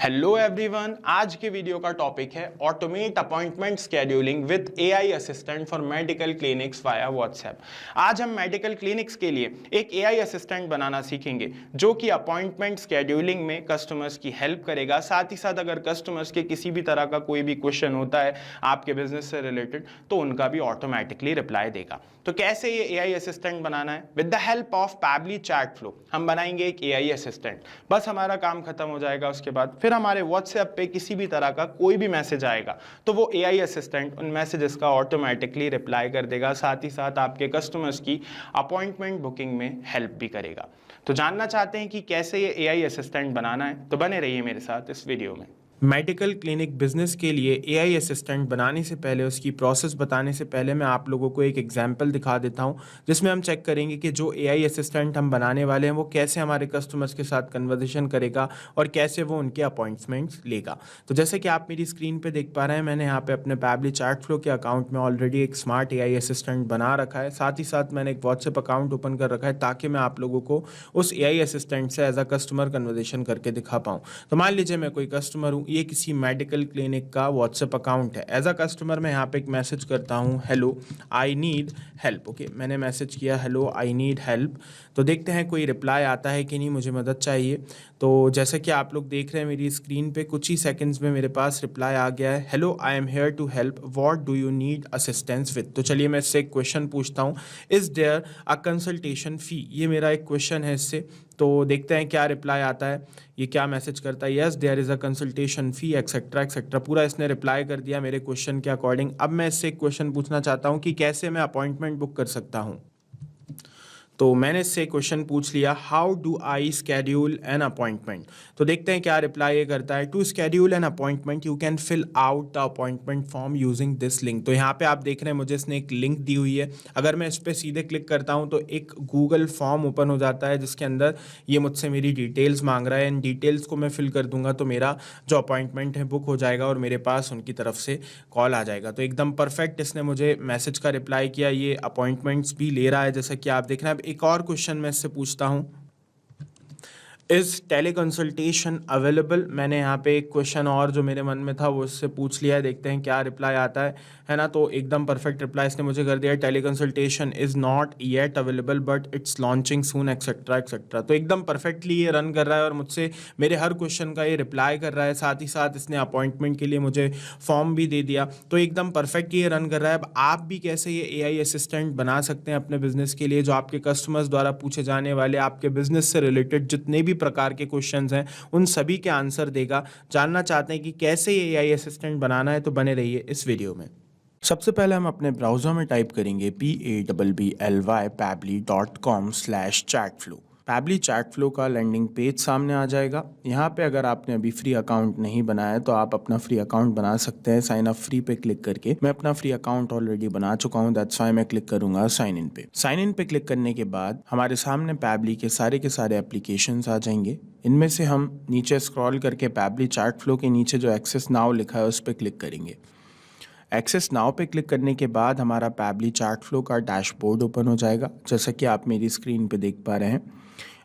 Hello everyone, आज के video का टॉपिक है automate appointment scheduling with AI assistant for medical clinics via WhatsApp. आज हम मेडिकल क्लिनिक्स के लिए एक एआई असिस्टेंट बनाना सीखेंगे जो कि अपॉइंटमेंट शेड्यूलिंग में कस्टमर्स की हेल्प करेगा। साथ ही साथ अगर कस्टमर्स के किसी भी तरह का कोई भी क्वेश्चन होता है आपके बिजनेस से रिलेटेड तो उनका भी ऑटोमेटिकली रिप्लाई देगा। तो कैसे ये एआई असिस्टेंट बनाना है? With the help of Pabbly chat flow हम बनाएंगे एक एआई असिस्टेंट। बस हमारा काम खत्म हो जाएगा, उसके बाद फिर हमारे व्हाट्सएप पे किसी भी तरह का कोई भी मैसेज आएगा तो वो एआई असिस्टेंट उन मैसेजेस का ऑटोमेटिकली रिप्लाई कर देगा। साथ ही साथ आपके कस्टमर्स की अपॉइंटमेंट बुकिंग में हेल्प भी करेगा। तो जानना चाहते हैं कि कैसे ये एआई असिस्टेंट बनाना है? तो बने रहिए मेरे साथ इस वीडियो में। मेडिकल क्लिनिक बिजनेस के लिए एआई असिस्टेंट बनाने से पहले, उसकी प्रोसेस बताने से पहले मैं आप लोगों को एक एग्जांपल दिखा देता हूं जिसमें हम चेक करेंगे कि जो एआई असिस्टेंट हम बनाने वाले हैं वो कैसे हमारे कस्टमर्स के साथ कन्वर्सेशन करेगा और कैसे वो उनके अपॉइंटमेंट्स लेगा। तो जैसे कि आप मेरी स्क्रीन पे देख पा रहे हैं, मैंने यहाँ पे अपने पैबली चैट फ्लो के अकाउंट में ऑलरेडी एक स्मार्ट एआई असिस्टेंट बना रखा है। साथ ही साथ मैंने एक व्हाट्सएप अकाउंट ओपन कर रखा है ताकि मैं आप लोगों को उस एआई असिस्टेंट से एज अ कस्टमर कन्वर्सेशन करके दिखा पाऊँ। तो मान लीजिए मैं कोई कस्टमर हूँ, ये किसी मेडिकल क्लिनिक का व्हाट्सएप अकाउंट है। एज अ कस्टमर मैं यहाँ पे एक मैसेज करता हूँ, hello I need help. Okay, मैंने मैसेज किया हेलो आई नीड हेल्प। तो देखते हैं कोई रिप्लाई आता है कि नहीं, मुझे मदद चाहिए। तो जैसे कि आप लोग देख रहे हैं मेरी स्क्रीन पे, कुछ ही सेकंड्स में मेरे पास रिप्लाई आ गया है, hello I am here to help, what do you need assistance with. तो चलिए मैं इससे एक क्वेश्चन पूछता हूँ, is there a consultation fee. ये मेरा एक क्वेश्चन है इससे। तो देखते हैं क्या रिप्लाई आता है, ये क्या मैसेज करता है, yes there is a consultation fee etcetera etcetera. पूरा इसने रिप्लाई कर दिया मेरे क्वेश्चन के अकॉर्डिंग। अब मैं इससे एक क्वेश्चन पूछना चाहता हूँ कि कैसे मैं अपॉइंटमेंट बुक कर सकता हूँ। तो मैंने इससे क्वेश्चन पूछ लिया, how do I schedule an appointment. तो देखते हैं क्या रिप्लाई ये करता है, to schedule an appointment you can fill out the appointment form using this link. तो यहाँ पे आप देख रहे हैं मुझे इसने एक लिंक दी हुई है। अगर मैं इस पर सीधे क्लिक करता हूँ तो एक गूगल फॉर्म ओपन हो जाता है जिसके अंदर ये मुझसे मेरी डिटेल्स मांग रहा है। इन डिटेल्स को मैं फिल कर दूंगा तो मेरा जो अपॉइंटमेंट है बुक हो जाएगा और मेरे पास उनकी तरफ से कॉल आ जाएगा। तो एकदम परफेक्ट इसने मुझे मैसेज का रिप्लाई किया, ये अपॉइंटमेंट्स भी ले रहा है जैसा कि आप देख रहे हैं। अब एक और क्वेश्चन मैं इससे पूछता हूँ, इज टेली कंसल्टेशन अवेलेबल। मैंने यहाँ पे एक क्वेश्चन और जो मेरे मन में था वो इससे पूछ लिया है, देखते हैं क्या रिप्लाई आता है ना। तो एकदम परफेक्ट रिप्लाई इसने मुझे कर दिया, teleconsultation is not yet available but it's launching soon etcetera etcetera. तो एकदम परफेक्टली ये रन कर रहा है और मुझसे मेरे हर क्वेश्चन का ये रिप्लाई कर रहा है। साथ ही साथ इसने अपॉइंटमेंट के लिए मुझे फॉर्म भी दे दिया। तो एकदम परफेक्ट ये रन कर रहा है। अब आप भी कैसे ये एआई असिस्टेंट बना सकते हैं अपने बिजनेस के लिए, जो आपके कस्टमर्स द्वारा पूछे जाने वाले आपके बिजनेस से रिलेटेड जितने भी प्रकार के क्वेश्चंस हैं उन सभी के आंसर देगा। जानना चाहते हैं कि कैसे ये एआई असिस्टेंट बनाना है? तो बने रहिए इस वीडियो में। सबसे पहले हम अपने ब्राउजर में टाइप करेंगे PABBLY pabbly.com/chatflow। Pabbly chat flow का लैंडिंग पेज सामने आ जाएगा। यहाँ पे अगर आपने अभी फ्री अकाउंट नहीं बनाया तो आप अपना फ्री अकाउंट बना सकते हैं साइन अप फ्री पे क्लिक करके। मैं अपना फ्री अकाउंट ऑलरेडी बना चुका हूँ, दैट्स व्हाई मैं क्लिक करूंगा साइन इन पे। साइन इन पे क्लिक करने के बाद हमारे सामने पैबली के सारे एप्लीकेशंस आ जाएंगे। इनमें से हम नीचे स्क्रॉल करके पैबली चैट फ्लो के नीचे जो एक्सेस नाउ लिखा है उस पर क्लिक करेंगे। एक्सेस नाउ पे क्लिक करने के बाद हमारा पैबली चैट फ्लो का डैशबोर्ड ओपन हो जाएगा जैसा कि आप मेरी स्क्रीन पे देख पा रहे हैं।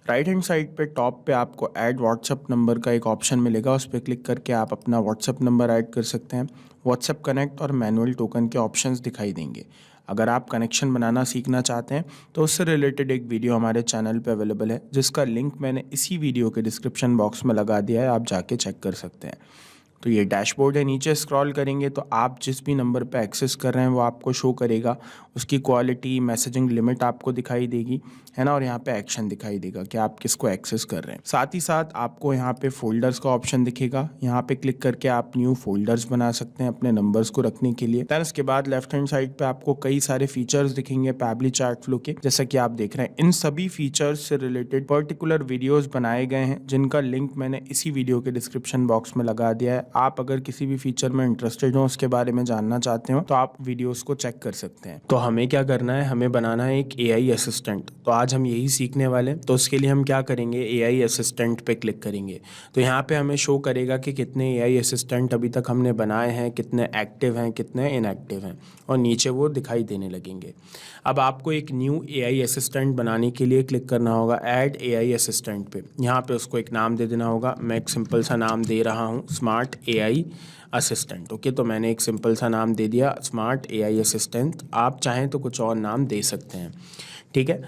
राइट हैंड साइड पे टॉप पे आपको ऐड व्हाट्सअप नंबर का एक ऑप्शन मिलेगा, उस पर क्लिक करके आप अपना व्हाट्सअप नंबर ऐड कर सकते हैं। व्हाट्सअप कनेक्ट और मैनुअल टोकन के ऑप्शंस दिखाई देंगे। अगर आप कनेक्शन बनाना सीखना चाहते हैं तो उससे रिलेटेड एक वीडियो हमारे चैनल पे अवेलेबल है जिसका लिंक मैंने इसी वीडियो के डिस्क्रिप्शन बॉक्स में लगा दिया है, आप जाके चेक कर सकते हैं। तो ये डैशबोर्ड है, नीचे स्क्रॉल करेंगे तो आप जिस भी नंबर पे एक्सेस कर रहे हैं वो आपको शो करेगा, उसकी क्वालिटी, मैसेजिंग लिमिट आपको दिखाई देगी, है ना। और यहाँ पे एक्शन दिखाई देगा कि आप किसको एक्सेस कर रहे हैं। साथ ही साथ आपको यहाँ पे फोल्डर्स का ऑप्शन दिखेगा, यहाँ पे क्लिक करके आप न्यू फोल्डर्स बना सकते हैं अपने नंबर्स को रखने के लिए। देन उसके बाद लेफ्ट हैंड साइड पे आपको कई सारे फीचर्स दिखेंगे पैबली चैट फ्लो के, जैसा कि आप देख रहे हैं। इन सभी फीचर्स से रिलेटेड पर्टिकुलर वीडियोज बनाए गए हैं जिनका लिंक मैंने इसी वीडियो के डिस्क्रिप्शन बॉक्स में लगा दिया है, आप अगर किसी भी फीचर में इंटरेस्टेड हो, उसके बारे में जानना चाहते हो, तो आप वीडियोस को चेक कर सकते हैं। तो हमें क्या करना है, हमें बनाना है एक AI असिस्टेंट। तो आज हम यही सीखने वाले हैं। तो उसके लिए हम क्या करेंगे, AI असिस्टेंट पे क्लिक करेंगे। तो यहाँ पे हमें शो करेगा कि कितने AI असिस्टेंट अभी तक हमने बनाए हैं, कितने एक्टिव हैं, कितने इनएक्टिव हैं, और नीचे वो दिखाई देने लगेंगे। अब आपको एक न्यू AI असिस्टेंट बनाने के लिए क्लिक करना होगा ऐड AI असिस्टेंट पे। यहाँ पे उसको एक नाम दे देना होगा। मैं एक सिंपल सा नाम दे रहा हूँ, स्मार्ट AI असिस्टेंट। ओके, तो मैंने एक सिंपल सा नाम दे दिया, स्मार्ट AI असिस्टेंट। आप चाहें तो कुछ और नाम दे सकते हैं, ठीक है।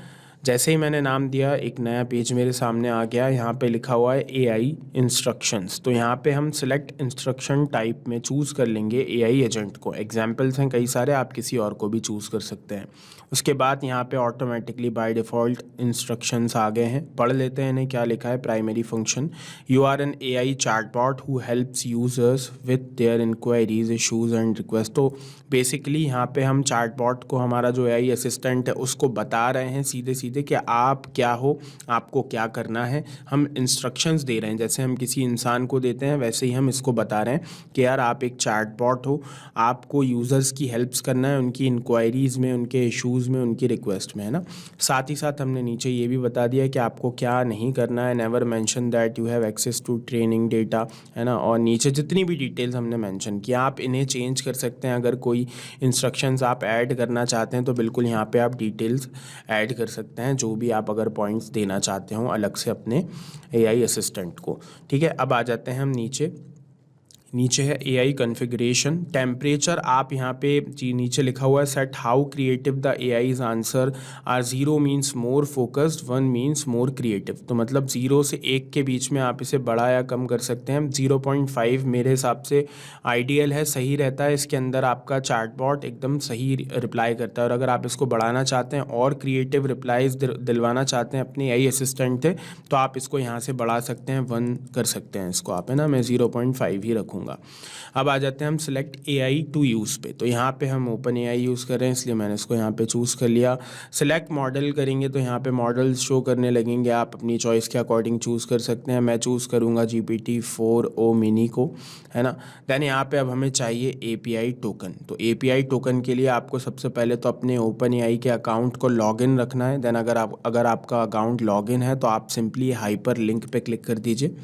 जैसे ही मैंने नाम दिया, एक नया पेज मेरे सामने आ गया। यहाँ पे लिखा हुआ है AI इंस्ट्रक्शंस। तो यहाँ पे हम सिलेक्ट इंस्ट्रक्शन टाइप में चूज़ कर लेंगे AI एजेंट को। एग्जाम्पल्स हैं कई सारे, आप किसी और को भी चूज़ कर सकते हैं। उसके बाद यहाँ पे ऑटोमेटिकली बाय डिफ़ॉल्ट इंस्ट्रक्शंस आ गए हैं। पढ़ लेते हैं इन्हें, क्या लिखा है। Primary function, you are an AI chatbot who helps users with their inquiries, issues and request. तो बेसिकली यहाँ पे हम चैटबॉट को, हमारा जो AI असिस्टेंट है, उसको बता रहे हैं सीधे सीधे कि आप क्या हो, आपको क्या करना है। हम इंस्ट्रक्शंस दे रहे हैं, जैसे हम किसी इंसान को देते हैं वैसे ही हम इसको बता रहे हैं कि यार आप एक चैटबॉट हो, आपको यूज़र्स की हेल्प्स करना है, उनकी इंक्वायरीज़ में, उनके इशूज़ में, उनकी रिक्वेस्ट में, है ना। साथ ही साथ हमने नीचे ये भी बता दिया कि आपको क्या नहीं करना है। Never mention that you have access to training data, है ना। और नीचे जितनी भी डिटेल्स हमने मेंशन किया, आप इन्हें चेंज कर सकते हैं। अगर कोई इंस्ट्रक्शंस आप ऐड करना चाहते हैं तो बिल्कुल यहाँ पे आप डिटेल्स ऐड कर सकते हैं, जो भी आप अगर पॉइंट्स देना चाहते हो अलग से अपने AI असिस्टेंट को, ठीक है। अब आ जाते हैं हम नीचे है AI कॉन्फ़िगरेशन। टेम्परेचर, आप यहाँ पे जी नीचे लिखा हुआ है set how creative the AI's answer are. 0 means more focused, 1 means more creative. तो मतलब 0 से 1 के बीच में आप इसे बढ़ा या कम कर सकते हैं। 0.5 मेरे हिसाब से आइडियल है, सही रहता है। इसके अंदर आपका चैटबॉट एकदम सही रिप्लाई करता है। और अगर आप इसको बढ़ाना चाहते हैं और क्रिएटिव रिप्लाईज दिलवाना चाहते हैं अपने AI असिस्टेंट से, तो आप इसको यहाँ से बढ़ा सकते हैं, 1 कर सकते हैं इसको आप, है ना। मैं 0.5 ही रखूँगा। अब आ जाते हैं हम सिलेक्ट AI टू यूज़ पे। तो यहाँ पे हम ओपन AI यूज़ कर रहे हैं, इसलिए मैंने इसको यहाँ पे चूज़ कर लिया। सिलेक्ट मॉडल करेंगे तो यहाँ पे मॉडल्स शो करने लगेंगे, आप अपनी चॉइस के अकॉर्डिंग चूज़ कर सकते हैं। मैं चूज़ करूँगा GPT-4o मिनी को, है ना। दैन यहाँ पे अब हमें चाहिए API टोकन। तो API टोकन के लिए आपको सबसे पहले तो अपने ओपन AI के अकाउंट को लॉगिन रखना है। दैन अगर आपका अकाउंट लॉगिन है तो आप सिंपली हाइपर लिंक पे क्लिक कर दीजिए।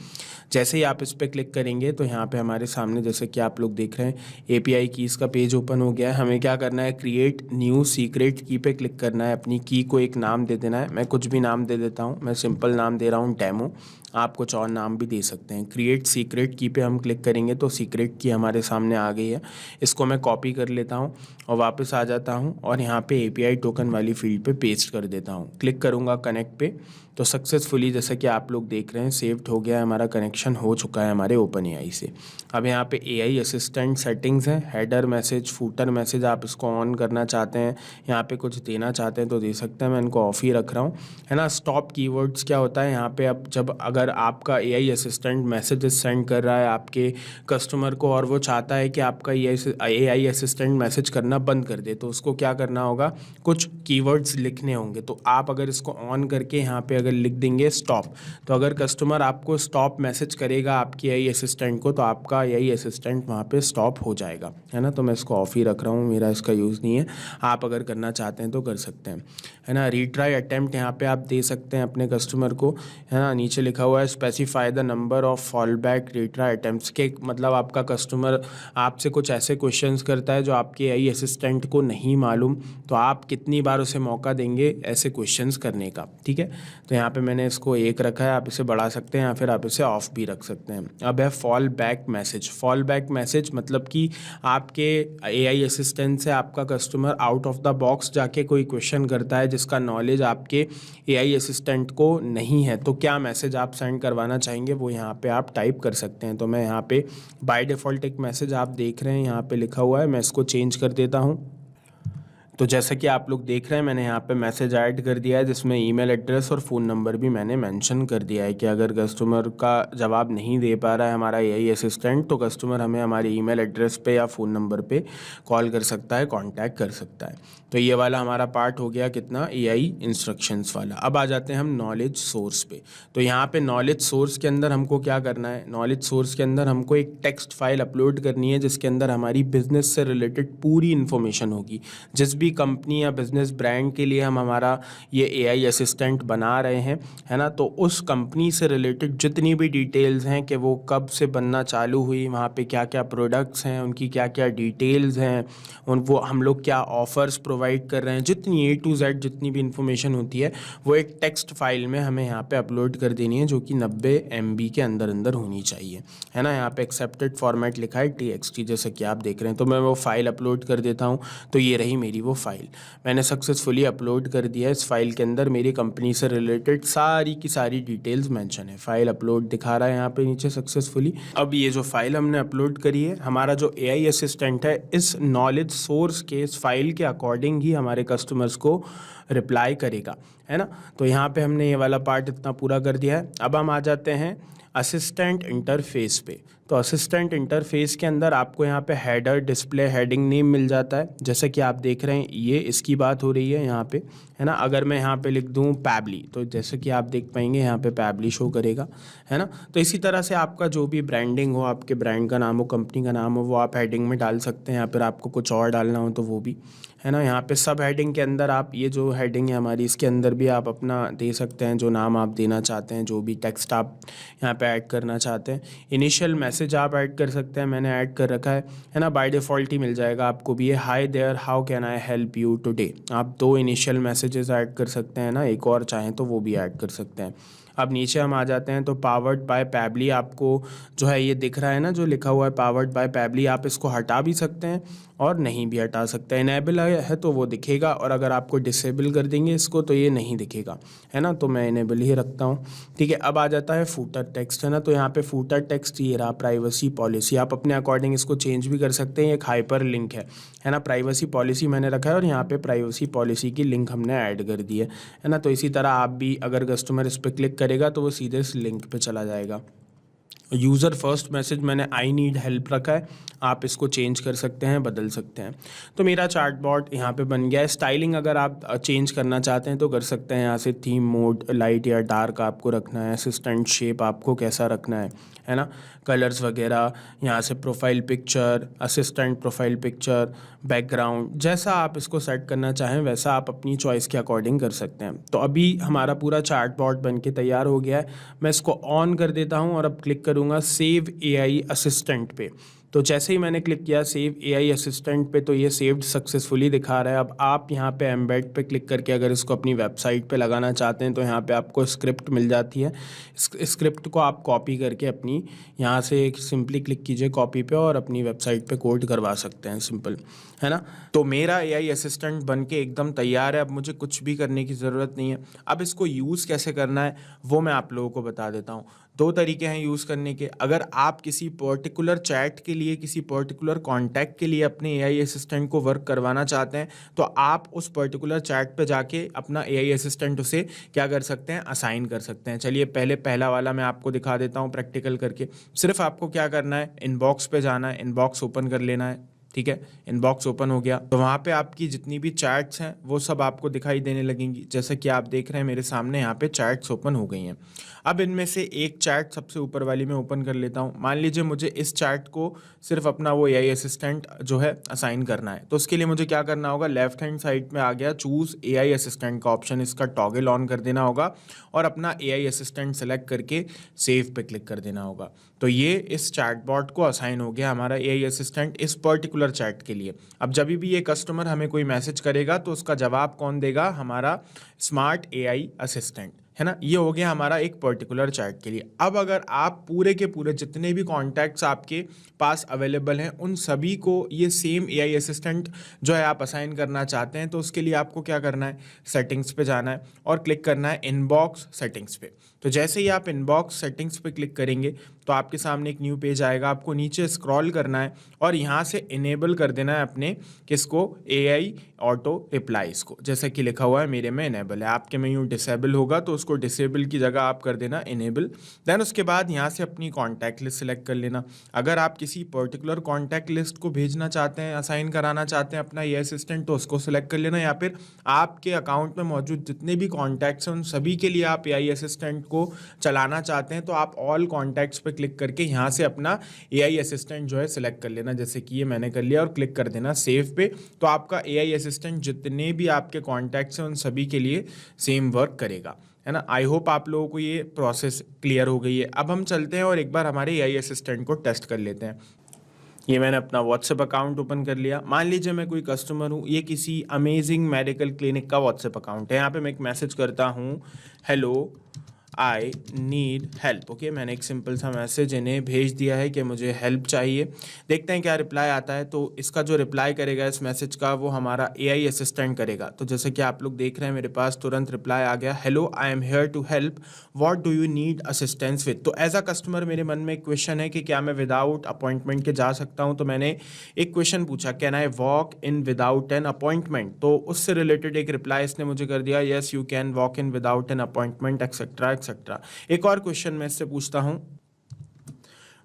जैसे ही आप इस पर क्लिक करेंगे तो यहाँ पे हमारे सामने, जैसे कि आप लोग देख रहे हैं, API कीज़ का पेज ओपन हो गया है। हमें क्या करना है, क्रिएट न्यू सीक्रेट की पे क्लिक करना है। अपनी की को एक नाम दे देना है। मैं कुछ भी नाम दे देता हूँ, मैं सिंपल नाम दे रहा हूँ डेमो। आप कुछ और नाम भी दे सकते हैं। क्रिएट सीक्रेट की पे हम क्लिक करेंगे तो सीक्रेट की हमारे सामने आ गई है। इसको मैं कॉपी कर लेता हूँ और वापस आ जाता हूँ और यहाँ पे API टोकन वाली फील्ड पे पेस्ट कर देता हूँ। क्लिक करूँगा कनेक्ट पे, तो सक्सेसफुली, जैसा कि आप लोग देख रहे हैं, सेव्ड हो गया है, हमारा कनेक्शन हो चुका है हमारे ओपन AI से। अब यहाँ पे AI असिस्टेंट सेटिंग्स हैं, हेडर मैसेज, फूटर मैसेज, आप इसको ऑन करना चाहते हैं, यहाँ पे कुछ देना चाहते हैं तो दे सकते हैं। मैं इनको ऑफ ही रख रहा हूँ, है ना। स्टॉप कीवर्ड्स क्या होता है यहाँ पे, अब जब अगर आपका AI असिस्टेंट मैसेजेस सेंड कर रहा है आपके कस्टमर को और वो चाहता है कि आपका AI असिस्टेंट मैसेज करना बंद कर दे, तो उसको क्या करना होगा, कुछ कीवर्ड्स लिखने होंगे। तो आप अगर इसको ऑन करके यहाँ पे अगर लिख देंगे स्टॉप, तो अगर कस्टमर आपको स्टॉप मैसेज करेगा आपके AI असिस्टेंट को, तो आपका AI असिस्टेंट वहाँ पे स्टॉप हो जाएगा, है ना। तो मैं इसको ऑफ ही रख रहा हूँ, मेरा इसका यूज़ नहीं है। आप अगर करना चाहते हैं तो कर सकते हैं, है ना। रीट्राई अटेम्प्ट यहाँ पे आप दे सकते हैं अपने कस्टमर को, है ना। नीचे लिखा हुआ है specify the number of fall back retry attempts के, मतलब आपका कस्टमर आपसे कुछ ऐसे क्वेश्चंस करता है जो आपके AI असिस्टेंट को नहीं मालूम, तो आप कितनी बार उसे मौका देंगे ऐसे क्वेश्चंस करने का, ठीक है। तो यहाँ पे मैंने इसको 1 रखा है, आप इसे बढ़ा सकते हैं या फिर आप इसे ऑफ भी रख सकते हैं। अब है fall back message. Fall back message मतलब कि आपके AI असिस्टेंट से आपका customer out of the box जाके कोई क्वेश्चन करता है जिसका नॉलेज आपके AI असिस्टेंट को नहीं है, तो क्या मैसेज आप सेंड करवाना चाहेंगे वो यहाँ पे आप टाइप कर सकते हैं। तो मैं यहाँ पे बाय डिफ़ॉल्ट एक मैसेज आप देख रहे हैं यहाँ पे लिखा हुआ है, मैं इसको चेंज कर देता हूँ। तो जैसा कि आप लोग देख रहे हैं मैंने यहाँ पे मैसेज ऐड कर दिया है जिसमें ईमेल एड्रेस और फ़ोन नंबर भी मैंने मेंशन कर दिया है कि अगर कस्टमर का जवाब नहीं दे पा रहा है हमारा एआई असिस्टेंट तो कस्टमर हमें हमारे ईमेल एड्रेस पे या फ़ोन नंबर पे कॉल कर सकता है, कांटेक्ट कर सकता है। तो ये वाला हमारा पार्ट हो गया कितना, एआई इंस्ट्रक्शंस वाला। अब आ जाते हैं हम नॉलेज सोर्स पे। तो यहाँ पे नॉलेज सोर्स के अंदर हमको क्या करना है, नॉलेज सोर्स के अंदर हमको एक टेक्स्ट फाइल अपलोड करनी है जिसके अंदर हमारी बिजनेस से रिलेटेड पूरी इन्फॉर्मेशन होगी। जिस भी कंपनी या बिजनेस ब्रांड के लिए हम हमारा ये एआई असिस्टेंट बना रहे हैं, है ना, तो उस कंपनी से रिलेटेड जितनी भी डिटेल्स हैं कि वो कब से बनना चालू हुई, वहाँ पे क्या क्या प्रोडक्ट्स हैं, उनकी क्या क्या डिटेल्स हैं, वो हम लोग क्या ऑफ़र्स प्रोवाइड कर रहे हैं, जितनी A to Z जितनी भी इंफॉर्मेशन होती है वो एक टेक्स्ट फाइल में हमें यहाँ पे अपलोड कर देनी है जो कि 90 MB के अंदर अंदर होनी चाहिए, है ना। यहाँ पे एक्सेप्टेड फॉर्मेट लिखा है TXT जैसे कि आप देख रहे हैं। तो मैं वो फाइल अपलोड कर देता हूँ। तो ये रही मेरी वो फाइल, मैंने सक्सेसफुली अपलोड कर दिया। इस फाइल के अंदर मेरी कंपनी से रिलेटेड सारी की सारी डिटेल्स मेंशन है। फाइल अपलोड दिखा रहा है यहाँ पे नीचे सक्सेसफुली। अब ये जो फाइल हमने अपलोड करी है, हमारा जो एआई असिस्टेंट है इस नॉलेज सोर्स के इस फाइल के अकॉर्डिंग ही हमारे कस्टमर्स को रिप्लाई करेगा, है ना। तो यहाँ पे हमने ये वाला पार्ट इतना पूरा कर दिया है। अब हम आ जाते हैं असिस्टेंट इंटरफेस पे। तो असिस्टेंट इंटरफेस के अंदर आपको यहाँ पे हेडर, डिस्प्ले, हेडिंग नेम मिल जाता है। जैसे कि आप देख रहे हैं ये इसकी बात हो रही है यहाँ पे, है ना। अगर मैं यहाँ पे लिख दूँ पैबली, तो जैसे कि आप देख पाएंगे यहाँ पे पैबली शो करेगा, है ना। तो इसी तरह से आपका जो भी ब्रांडिंग हो, आपके ब्रांड का नाम हो, कंपनी का नाम हो, वो आप हेडिंग में डाल सकते हैं, या फिर आपको कुछ और डालना हो तो वो भी, है ना। यहाँ पे सब हेडिंग के अंदर आप ये जो हेडिंग है हमारी, इसके अंदर भी आप अपना दे सकते हैं जो नाम आप देना चाहते हैं, जो भी टेक्स्ट आप यहाँ पे ऐड करना चाहते हैं। इनिशियल मैसेज आप ऐड कर सकते हैं, मैंने ऐड कर रखा है ना। बाय डिफ़ॉल्ट ही मिल जाएगा आपको भी ये, hi there how can I help you today. आप 2 इनिशियल मैसेजेस ऐड कर सकते हैं ना, एक और चाहें तो वो भी ऐड कर सकते हैं। अब नीचे हम आ जाते हैं तो पावर्ड बाय पैबली आपको जो है ये दिख रहा है ना, जो लिखा हुआ है पावर्ड बाय पैबली, आप इसको हटा भी सकते हैं और नहीं भी हटा सकते हैं। इनेबल है तो वो दिखेगा, और अगर आपको डिसेबल कर देंगे इसको तो ये नहीं दिखेगा, है ना। तो मैं इनेबल ही रखता हूँ, ठीक है। अब आ जाता है फूटर टेक्स्ट, है ना। तो यहाँ पे फूटर टेक्स्ट ये रहा, प्राइवेसी पॉलिसी, आप अपने अकॉर्डिंग इसको चेंज भी कर सकते हैं। एक हाइपर लिंक है ना, प्राइवेसी पॉलिसी मैंने रखा है और यहाँ पे प्राइवेसी पॉलिसी की लिंक हमने ऐड कर दी है ना। तो इसी तरह आप भी अगर कस्टमर इस पर क्लिक करेगा तो वो सीधे इस लिंक पे चला जाएगा। यूज़र फर्स्ट मैसेज मैंने आई नीड हेल्प रखा है, आप इसको चेंज कर सकते हैं, बदल सकते हैं। तो मेरा चार्टबॉट यहाँ पे बन गया है। स्टाइलिंग अगर आप चेंज करना चाहते हैं तो कर सकते हैं, यहाँ से थीम मोड लाइट या डार्क आपको रखना है, असिस्टेंट शेप आपको कैसा रखना है ना, कलर्स वगैरह, यहाँ से profile picture, assistant profile picture, background, जैसा आप इसको सेट करना चाहें वैसा आप अपनी चॉइस के अकॉर्डिंग कर सकते हैं। तो अभी हमारा पूरा चार्टबॉट बन के तैयार हो गया है। मैं इसको ऑन कर देता हूँ और अब क्लिक करूँगा सेव एआई असिस्टेंट पे। तो जैसे ही मैंने क्लिक किया सेव एआई असिस्टेंट पे तो ये सेव्ड सक्सेसफुली दिखा रहा है। अब आप यहाँ पे एम्बेड पे क्लिक करके अगर इसको अपनी वेबसाइट पे लगाना चाहते हैं तो यहाँ पे आपको स्क्रिप्ट मिल जाती है। स्क्रिप्ट को आप कॉपी करके अपनी यहाँ से एक सिंपली क्लिक कीजिए कॉपी पे और अपनी वेबसाइट पे कोड करवा सकते हैं, सिंपल, है ना। तो मेरा एआई असिस्टेंट बन के एकदम तैयार है, अब मुझे कुछ भी करने की ज़रूरत नहीं है। अब इसको यूज़ कैसे करना है वो मैं आप लोगों को बता देता हूँ। 2 तरीके हैं यूज़ करने के। अगर आप किसी पर्टिकुलर चैट के लिए, किसी पर्टिकुलर कॉन्टैक्ट के लिए अपने एआई असिस्टेंट को वर्क करवाना चाहते हैं तो आप उस पर्टिकुलर चैट पे जाके अपना एआई असिस्टेंट उसे क्या कर सकते हैं, असाइन कर सकते हैं। चलिए पहले पहला वाला मैं आपको दिखा देता हूँ प्रैक्टिकल करके। सिर्फ आपको क्या करना है, इनबॉक्स पे जाना है, इनबॉक्स ओपन कर लेना है, ठीक है। इनबॉक्स ओपन हो गया तो वहाँ पे आपकी जितनी भी चैट्स हैं वो सब आपको दिखाई देने लगेंगी। जैसे कि आप देख रहे हैं मेरे सामने यहाँ पे चैट्स ओपन हो गई हैं। अब इनमें से एक चैट सबसे ऊपर वाली में ओपन कर लेता हूँ। मान लीजिए मुझे इस चैट को सिर्फ अपना वो एआई असिस्टेंट जो है असाइन करना है, तो उसके लिए मुझे क्या करना होगा, लेफ्ट हैंड साइड में आ गया चूज़ एआई असिस्टेंट का ऑप्शन, इसका टॉगल ऑन कर देना होगा और अपना एआई असिस्टेंट सेलेक्ट करके सेव पे क्लिक कर देना होगा। तो ये इस चैटबॉट को असाइन हो गया हमारा एआई असिस्टेंट इस पर्टिकुलर चैट के लिए। अब जब भी ये कस्टमर हमें कोई मैसेज करेगा तो उसका जवाब कौन देगा, हमारा स्मार्ट एआई असिस्टेंट, है ना। ये हो गया हमारा एक पर्टिकुलर चैट के लिए। अब अगर आप पूरे के पूरे जितने भी कॉन्टैक्ट्स आपके पास अवेलेबल हैं उन सभी को ये सेम एआई असिस्टेंट जो है आप असाइन करना चाहते हैं तो उसके लिए आपको क्या करना है, सेटिंग्स पे जाना है और क्लिक करना है इनबॉक्स सेटिंग्स पे। तो जैसे ही आप इनबॉक्स सेटिंग्स पे क्लिक करेंगे तो आपके सामने एक न्यू पेज आएगा। आपको नीचे स्क्रॉल करना है और यहाँ से इनेबल कर देना है अपने किसको, AI ऑटो रिप्लाईज को। जैसे कि लिखा हुआ है मेरे में इनेबल है, आपके में यूँ डिसेबल होगा तो उसको डिसेबल की जगह आप कर देना इनेबल। देन उसके बाद यहाँ से अपनी कॉन्टैक्ट लिस्ट सेलेक्ट कर लेना। अगर आप किसी पर्टिकुलर कॉन्टैक्ट लिस्ट को भेजना चाहते हैं, असाइन कराना चाहते हैं अपना AI असिस्टेंट, तो उसको सेलेक्ट कर लेना, या फिर आपके अकाउंट में मौजूद जितने भी कॉन्टैक्ट्स हैं उन सभी के लिए आप AI असिस्टेंट को चलाना चाहते हैं तो आप ऑल कॉन्टैक्ट्स पे क्लिक करके यहाँ से अपना AI असिस्टेंट जो है सिलेक्ट कर लेना। जैसे कि ये मैंने कर लिया और क्लिक कर देना सेव पे। तो आपका AI असिस्टेंट जितने भी आपके कॉन्टैक्ट्स हैं उन सभी के लिए सेम वर्क करेगा, है ना। आई होप आप लोगों को ये प्रोसेस क्लियर हो गई है। अब हम चलते हैं और एक बार हमारे AI असिस्टेंट को टेस्ट कर लेते हैं। ये मैंने अपना व्हाट्सएप अकाउंट ओपन कर लिया। मान लीजिए मैं कोई कस्टमर हूँ, ये किसी अमेजिंग मेडिकल क्लिनिक का व्हाट्सएप अकाउंट है। यहाँ पे मैं एक मैसेज करता हूँ, hello I need help. Okay, मैंने एक सिंपल सा मैसेज इन्हें भेज दिया है कि मुझे हेल्प चाहिए। देखते हैं क्या रिप्लाई आता है। तो इसका जो रिप्लाई करेगा इस मैसेज का वो हमारा AI असिस्टेंट करेगा। तो जैसे कि आप लोग देख रहे हैं मेरे पास तुरंत रिप्लाई आ गया, hello I am here to help, what do you need assistance with. तो एज अ कस्टमर मेरे मन में एक क्वेश्चन है कि क्या मैं विदाउट अपॉइंटमेंट के जा सकता हूँ। तो मैंने एक क्वेश्चन पूछा, can I walk in without an appointment. तो उससे रिलेटेड एक रिप्लाई इसने मुझे कर दिया, yes you can walk in without an appointment etcetera etcetera. एक और क्वेश्चन मैं इससे पूछता हूं,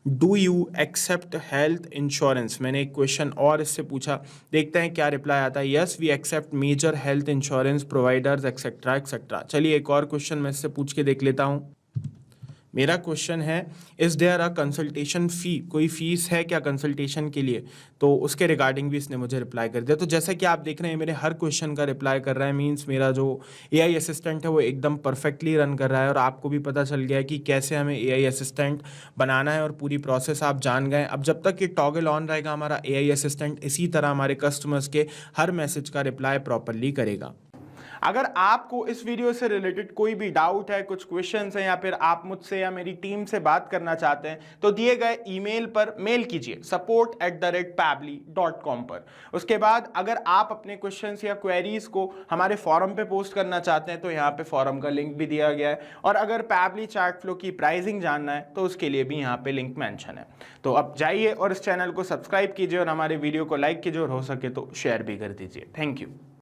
do you accept health insurance. मैंने एक क्वेश्चन और इससे पूछा, देखते हैं क्या रिप्लाई आता है, yes we accept major health insurance providers etcetera etcetera. चलिए एक और क्वेश्चन मैं इससे पूछ के देख लेता हूं। मेरा क्वेश्चन है, इज़ देयर अ कंसल्टेशन फ़ी, कोई फ़ीस है क्या कंसल्टेशन के लिए। तो उसके रिगार्डिंग भी इसने मुझे रिप्लाई कर दिया। तो जैसा कि आप देख रहे हैं मेरे हर क्वेश्चन का रिप्लाई कर रहा है, मींस मेरा जो AI असिस्टेंट है वो एकदम परफेक्टली रन कर रहा है। और आपको भी पता चल गया है कि कैसे हमें AI असिस्टेंट बनाना है और पूरी प्रोसेस आप जान गए। अब जब तक ये टॉगल ऑन रहेगा हमारा AI असिस्टेंट इसी तरह हमारे कस्टमर्स के हर मैसेज का रिप्लाई प्रॉपरली करेगा। अगर आपको इस वीडियो से रिलेटेड कोई भी डाउट है, कुछ क्वेश्चंस हैं, या फिर आप मुझसे या मेरी टीम से बात करना चाहते हैं तो दिए गए ईमेल पर मेल कीजिए support@pabbly.com पर। उसके बाद अगर आप अपने क्वेश्चंस या क्वेरीज को हमारे फॉरम पे पोस्ट करना चाहते हैं तो यहाँ पे फॉरम का लिंक भी दिया गया है। और अगर पैबली चैट फ्लो की प्राइसिंग जानना है तो उसके लिए भी यहाँ पे लिंक मेंशन है। तो अब जाइए और इस चैनल को सब्सक्राइब कीजिए और हमारे वीडियो को लाइक कीजिए और हो सके तो शेयर भी कर दीजिए। Thank you.